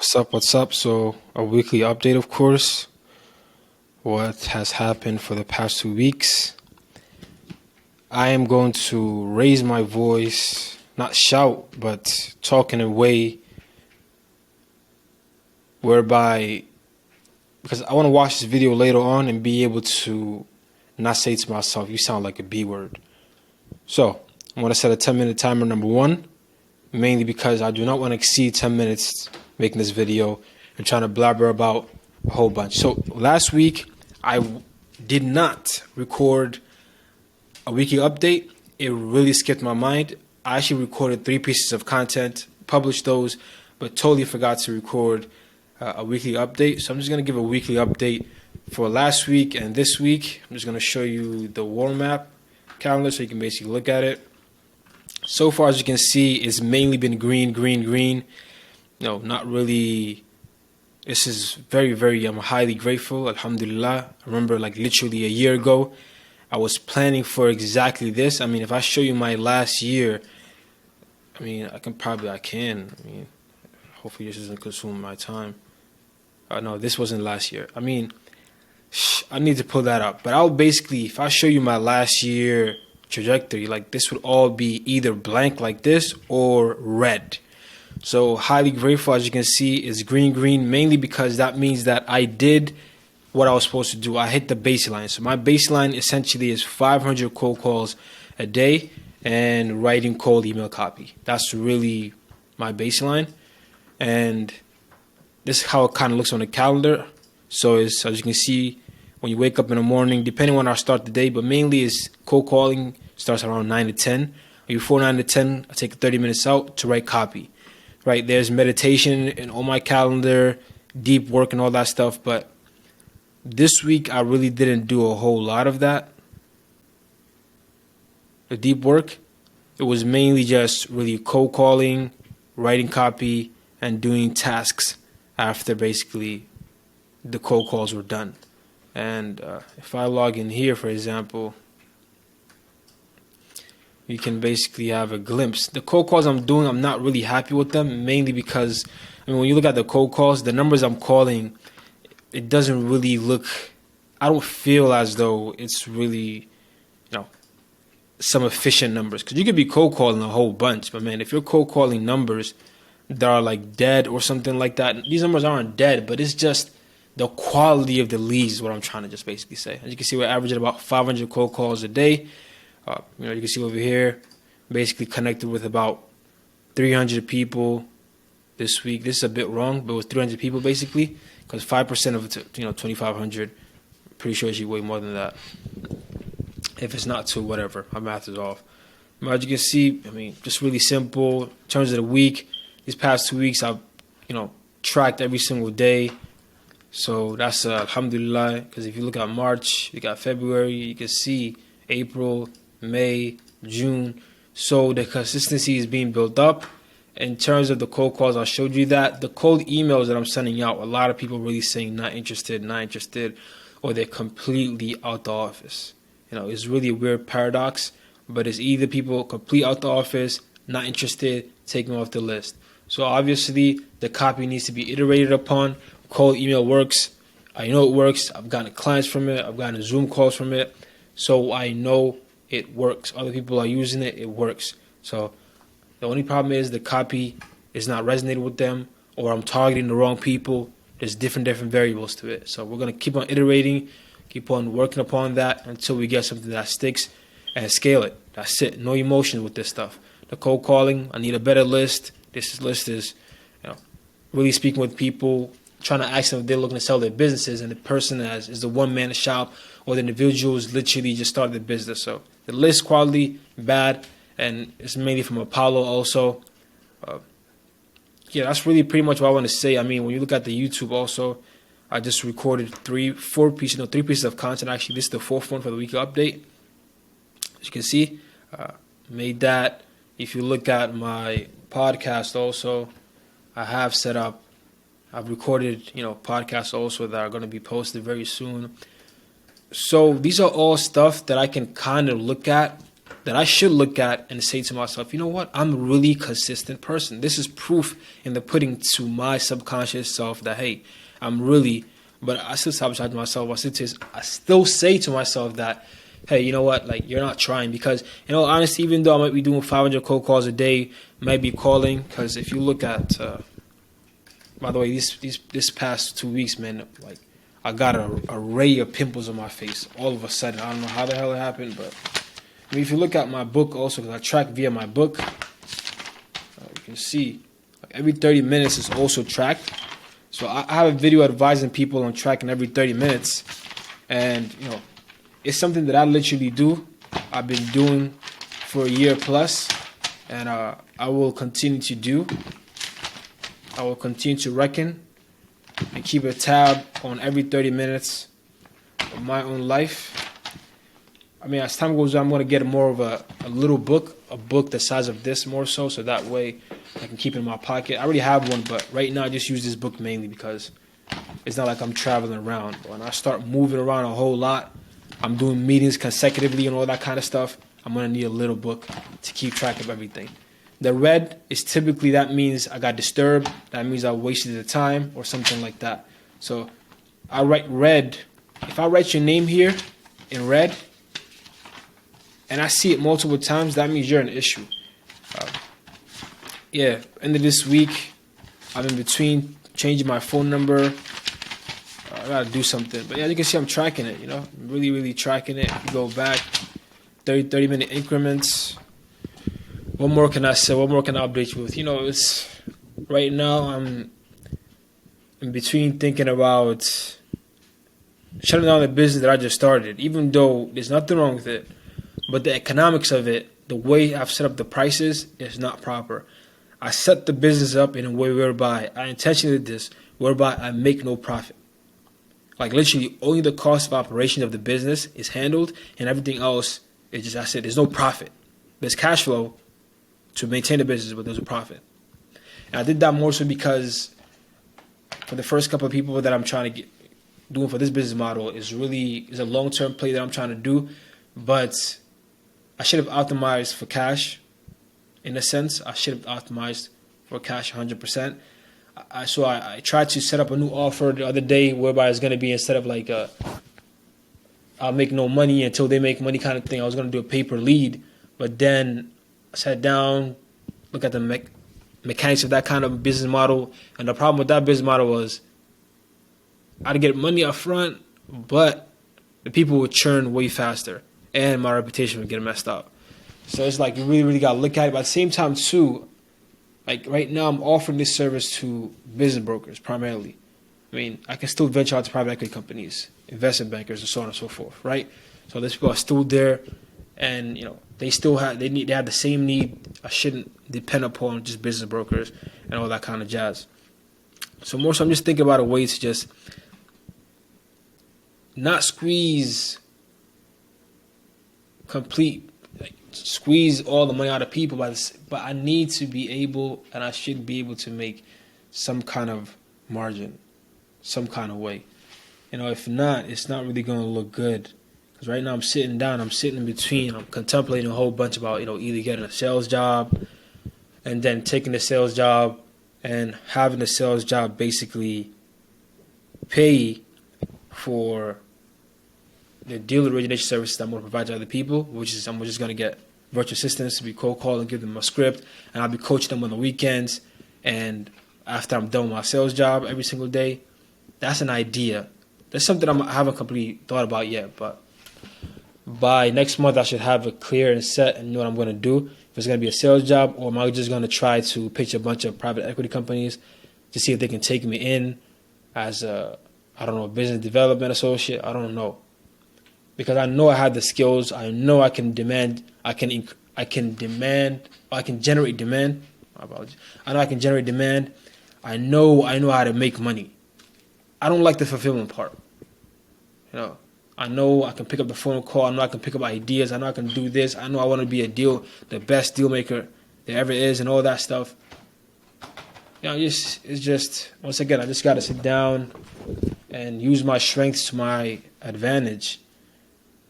What's up? What's up? So, a weekly update, of course. What has happened for the past 2 weeks? I am going to raise my voice, not shout, but talk in a way whereby, because I want to watch this video later on and be able to not say to myself, you sound like a B word. So, I'm going to set a 10-minute timer, number one, mainly because I do not want to exceed 10 minutes making this video and trying to blabber about a whole bunch. So last week, I did not record a weekly update. It really skipped my mind. I actually recorded 3 pieces of content, published those, but totally forgot to record a weekly update. So I'm just going to give a weekly update for last week and this week. I'm just going to show you the warm map calendar so you can basically look at it. So far, as you can see, it's mainly been green, green, green. No, not really. This is very, I'm highly grateful. Alhamdulillah. I remember like literally a year ago, I was planning for exactly this. I mean, if I show you my last year, I mean, I can. I mean, hopefully this doesn't consume my time. No, this wasn't last year. I mean, I need to pull that up. But I'll basically, if I show you my last year trajectory, like this would all be either blank like this or red. So highly grateful, as you can see, is green, mainly because that means that I did what I was supposed to do. I hit the baseline. So my baseline essentially is 500 cold calls a day and writing cold email copy. That's really my baseline. And this is how it kind of looks on the calendar. So it's, as you can see, when you wake up in the morning, depending on when I start the day, but mainly is cold calling starts around 9 to 10. Before 9 to 10, I take 30 minutes out to write copy. Right, there's meditation and on my calendar, deep work and all that stuff. But this week, I really didn't do a whole lot of that. The deep work, it was mainly just really cold calling, writing copy, and doing tasks after basically the cold calls were done. And if I log in here, for example, you can basically have a glimpse. The cold calls I'm doing, I'm not really happy with them, mainly because, I mean, when you look at the cold calls, the numbers I'm calling, it doesn't really look, I don't feel as though it's really, some efficient numbers. Because you could be cold calling a whole bunch, but man, if you're cold calling numbers that are like dead or something like that, these numbers aren't dead, but it's just the quality of the leads is what I'm trying to just basically say. As you can see, we're averaging about 500 cold calls a day. You can see over here, basically connected with about 300 people this week. This is a bit wrong, but with 300 people basically, because 5% of it, 2,500. Pretty sure it's way more than that. If it's not two, whatever. My math is off. But as you can see, I mean, just really simple. In terms of the week, these past 2 weeks, I've, tracked every single day. So that's alhamdulillah, because if you look at March, you got February, you can see April, May, June. So the consistency is being built up. In terms of the cold calls, I showed you that. The cold emails that I'm sending out, a lot of people really saying not interested, or they're completely out the office. It's really a weird paradox, but it's either people complete out the office, not interested, taking off the list. So obviously, the copy needs to be iterated upon. Cold email works. I know it works. I've gotten clients from it. I've gotten Zoom calls from it. So I know it works. Other people are using it. It works. So the only problem is the copy is not resonating with them, or I'm targeting the wrong people. There's different variables to it. So we're going to keep on iterating, keep on working upon that until we get something that sticks and scale it. That's it. No emotions with this stuff. The cold calling, I need a better list. This list is, really speaking with people, trying to ask them if they're looking to sell their businesses, and the person is the one-man shop, or the individuals literally just started the business. So the list quality, bad, and it's mainly from Apollo also. That's really pretty much what I want to say. I mean, when you look at the YouTube also, I just recorded 3 pieces of content. Actually, this is the 4th one for the weekly update. As you can see, made that. If you look at my podcast also, I have set up, I've recorded, podcasts also that are going to be posted very soon. So these are all stuff that I can kind of look at that I should look at and say to myself, you know what? I'm a really consistent person. This is proof in the pudding to my subconscious self that, hey, I'm really, but I still sabotage myself. I still say to myself that, hey, you know what? Like, you're not trying because, honestly, even though I might be doing 500 cold calls a day, might be calling, because if you look at, by the way, this past 2 weeks, man, like, I got an array of pimples on my face all of a sudden. I don't know how the hell it happened, but if you look at my book also, because I track via my book, you can see like every 30 minutes is also tracked. So I have a video advising people on tracking every 30 minutes, and it's something that I literally do. I've been doing for a year plus, and I will continue to do. I will continue to reckon and keep a tab on every 30 minutes of my own life. I mean, as time goes on, I'm going to get more of a little book, a book the size of this more so that way I can keep it in my pocket. I already have one, but right now I just use this book mainly because it's not like I'm traveling around. When I start moving around a whole lot, I'm doing meetings consecutively and all that kind of stuff, I'm going to need a little book to keep track of everything. The red is typically, that means I got disturbed. That means I wasted the time or something like that. So I write red. If I write your name here in red and I see it multiple times, that means you're an issue. End of this week, I'm in between changing my phone number. I got to do something. But yeah, you can see I'm tracking it, I'm really, really tracking it. You go back, 30-minute increments. What more can I say? What more can I update you with? It's right now I'm in between thinking about shutting down the business that I just started, even though there's nothing wrong with it. But the economics of it, the way I've set up the prices is not proper. I set the business up in a way whereby I intentionally did this, whereby I make no profit. Like literally only the cost of operation of the business is handled and everything else is just, I said, there's no profit. There's cash flow to maintain the business, but there's a profit. And I did that more so because for the first couple of people that I'm trying to doing for this business model is a long-term play that I'm trying to do, but I should have optimized for cash. In a sense, I should have optimized for cash 100%. So I tried to set up a new offer the other day whereby it's going to be, instead of like I'll make no money until they make money kind of thing, I was going to do a pay-per lead, but then I sat down, look at the mechanics of that kind of business model, and the problem with that business model was I'd get money up front, but the people would churn way faster, and my reputation would get messed up. So it's like you really, really got to look at it. But at the same time, too, like right now I'm offering this service to business brokers primarily. I mean, I can still venture out to private equity companies, investment bankers, and so on and so forth, right? So these people are still there, and they still have they have the same need. I shouldn't depend upon just business brokers and all that kind of jazz. So more so, I'm just thinking about a way to just not squeeze all the money out of people, but I need to be able, and I should be able to make some kind of margin, some kind of way. If not, it's not really going to look good. Because right now I'm sitting in between, I'm contemplating a whole bunch about, either getting a sales job and then taking the sales job and having the sales job basically pay for the deal origination services that I'm going to provide to other people, which is I'm just going to get virtual assistants to be cold call and give them a script, and I'll be coaching them on the weekends. And after I'm done with my sales job every single day, that's an idea. That's something I haven't completely thought about yet, but by next month I should have it clear and set and know what I'm going to do. If it's going to be a sales job, or am I just going to try to pitch a bunch of private equity companies to see if they can take me in as a business development associate. I don't know. Because I know I have the skills. I know I can generate demand. My apologies. I know I can generate demand. I know how to make money. I don't like the fulfillment part. I know I can pick up the phone call. I know I can pick up ideas. I know I can do this. I know I want to be the best deal maker there ever is, and all that stuff. It's just once again, I just got to sit down and use my strengths to my advantage.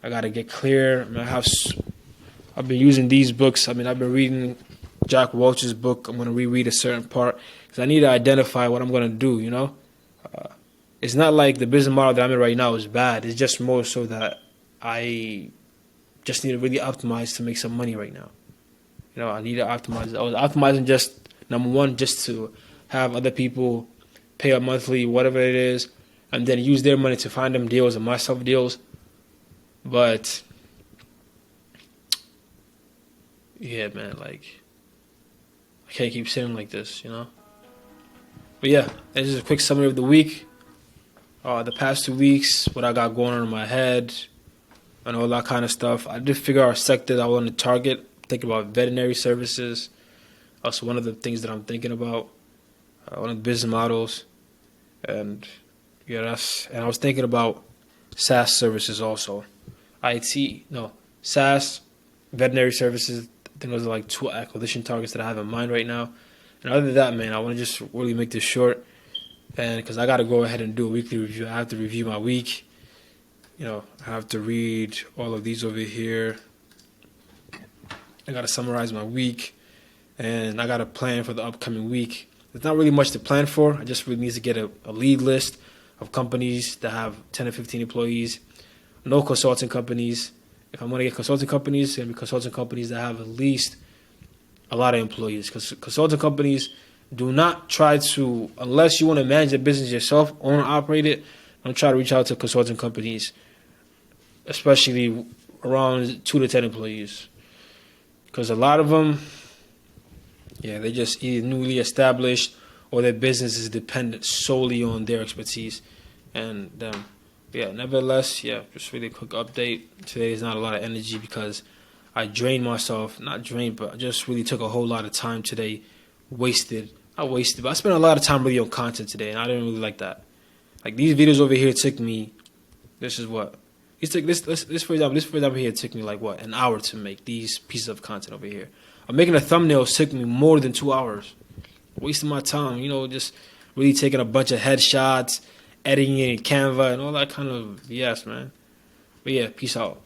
I got to get clear. I I've been using these books. I mean, I've been reading Jack Welch's book. I'm going to reread a certain part because I need to identify what I'm going to do, you know? It's not like the business model that I'm in right now is bad. It's just more so that I just need to really optimize to make some money right now. You know, I need to optimize. I was optimizing just, number one, just to have other people pay up monthly, whatever it is, and then use their money to find them deals and myself deals. But, yeah, man, like, I can't keep sitting like this, you know? But yeah, this is a quick summary of the week. The past 2 weeks, what I got going on in my head, and all that kind of stuff. I did figure out a sector that I want to target. Thinking about veterinary services. Also, one of the things that I'm thinking about, one of the business models, and yeah, and I was thinking about SaaS services also. SaaS, veterinary services. I think those are like 2 acquisition targets that I have in mind right now. And other than that, man, I want to just really make this short. And because I got to go ahead and do a weekly review, I have to review my week. You know, I have to read all of these over here. I got to summarize my week. And I got to plan for the upcoming week. There's not really much to plan for. I just really need to get a lead list of companies that have 10 or 15 employees. No consulting companies. If I'm going to get consulting companies, it's going to be consulting companies that have at least a lot of employees. Because consulting companies do not try to, unless you want to manage the business yourself, own and operate it, don't try to reach out to consulting companies, especially around 2 to 10 employees. Because a lot of them, yeah, they just either newly established or their business is dependent solely on their expertise. And nevertheless, just really quick update. Today is not a lot of energy because I drained myself, not drained, but I just really took a whole lot of time today. Not wasted, but I spent a lot of time really on content today, and I didn't really like that. Like these videos over here took me, this for example here took me like what, an hour to make these pieces of content over here. I'm making a thumbnail took me more than 2 hours. Wasting my time, you know, just really taking a bunch of headshots, editing it in Canva and all that kind of BS, man. But yeah, peace out.